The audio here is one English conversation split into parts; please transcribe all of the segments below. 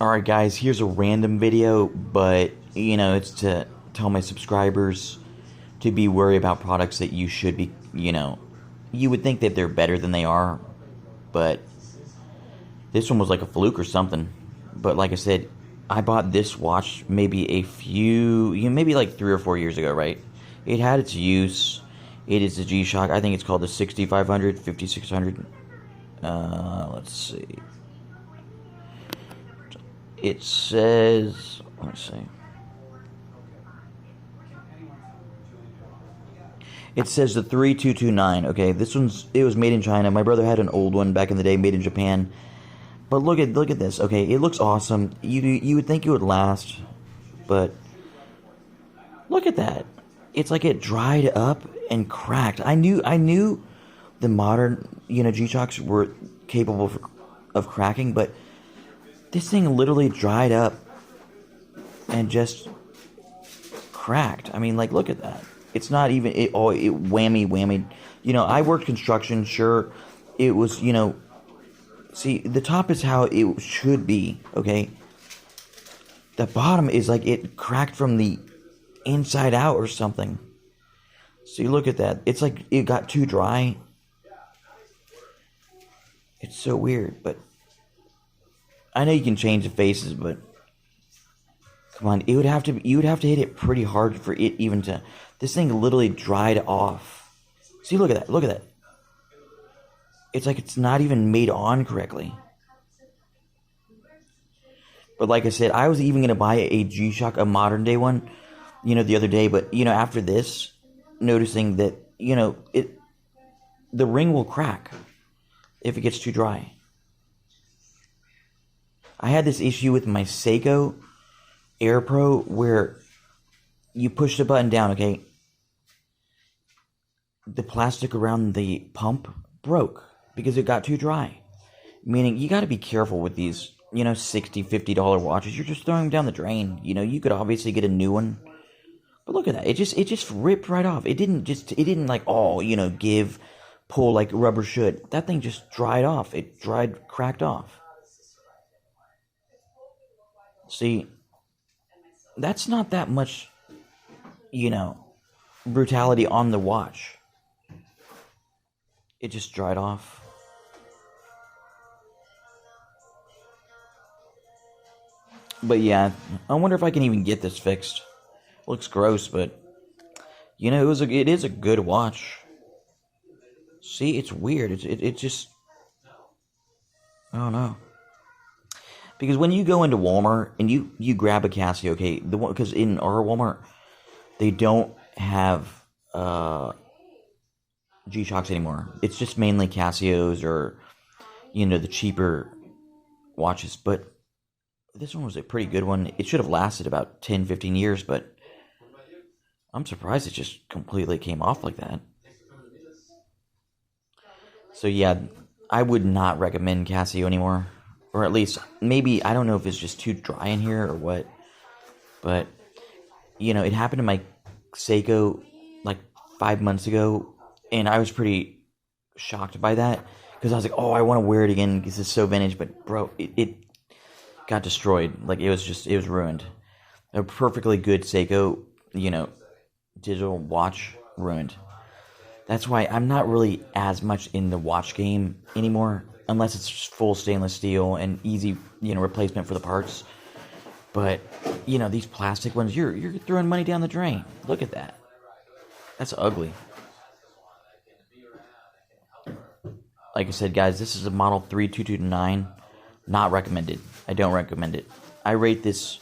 Alright guys, here's a random video, but it's to tell my subscribers to be worried about products that you should be, you would think that they're better than they are, but this one was like a fluke or something. But like I said, I bought this watch maybe maybe like 3 or 4 years ago, right? It had its use. It is a G-Shock. I think it's called the 6500, 5600. Let's see. It says, let's see. It says the 3229. Okay, it was made in China. My brother had an old one back in the day, made in Japan. But look at this. Okay, it looks awesome. You would think it would last, but look at that. It's like it dried up and cracked. I knew the modern G-Shocks were capable of cracking, but this thing literally dried up and just cracked. I mean, like, look at that. It's not even it whammy. I worked construction. Sure, it was. See, the top is how it should be. Okay. The bottom is like it cracked from the inside out or something. See, look at that. It's like it got too dry. It's so weird, but I know you can change the faces, but come on, you would have to hit it pretty hard for it even to. This thing literally dried off. See, look at that. Look at that. It's like it's not even made on correctly. But like I said, I was even gonna buy a G-Shock, a modern day one, the other day. But after this, noticing that the ring will crack if it gets too dry. I had this issue with my Seiko Air Pro where you push the button down, okay? The plastic around the pump broke because it got too dry. Meaning, you got to be careful with these, $60, $50 watches. You're just throwing them down the drain. You could obviously get a new one. But look at that. It just ripped right off. It didn't like, pull like rubber should. That thing just dried off. It cracked off. See, that's not that much, brutality on the watch. It just dried off. But yeah, I wonder if I can even get this fixed. Looks gross, but it is a good watch. See, it's weird. It just, I don't know. Because when you go into Walmart and you grab a Casio, okay, because in our Walmart they don't have G-Shocks anymore. It's just mainly Casios or the cheaper watches. But this one was a pretty good one. It should have lasted about 10, 15 years, but I'm surprised it just completely came off like that. So yeah, I would not recommend Casio anymore. Or at least, maybe, I don't know if it's just too dry in here or what. But, it happened to my Seiko like 5 months ago. And I was pretty shocked by that. Because I was like, oh, I want to wear it again because it's so vintage. But, bro, it got destroyed. Like, it was ruined. A perfectly good Seiko, digital watch, ruined. That's why I'm not really as much in the watch game anymore. Unless it's full stainless steel and easy, replacement for the parts. But, these plastic ones, you're throwing money down the drain. Look at that. That's ugly. Like I said, guys, this is a model 3229. Not recommended. I don't recommend it. I rate this,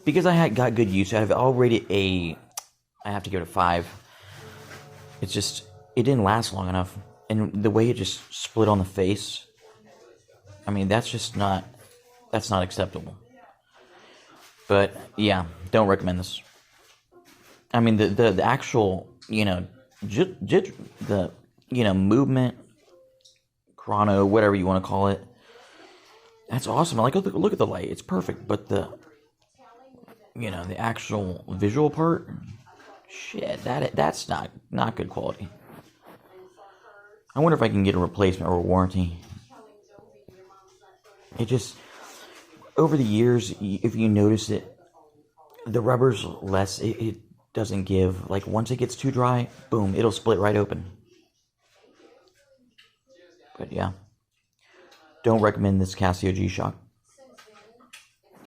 because I got good use out of it, I'll rate it I have to give it a 5. It's just, it didn't last long enough. And the way it just split on the face, I mean, that's not acceptable. But yeah, don't recommend this. I mean, the actual, the movement, chrono, whatever you want to call it, that's awesome. I like, look at the light, it's perfect. But the actual visual part, shit, that's not good quality. I wonder if I can get a replacement or a warranty. It just, over the years, if you notice it, the rubber's less, it doesn't give. Like, once it gets too dry, boom, it'll split right open. But yeah, don't recommend this Casio G-Shock.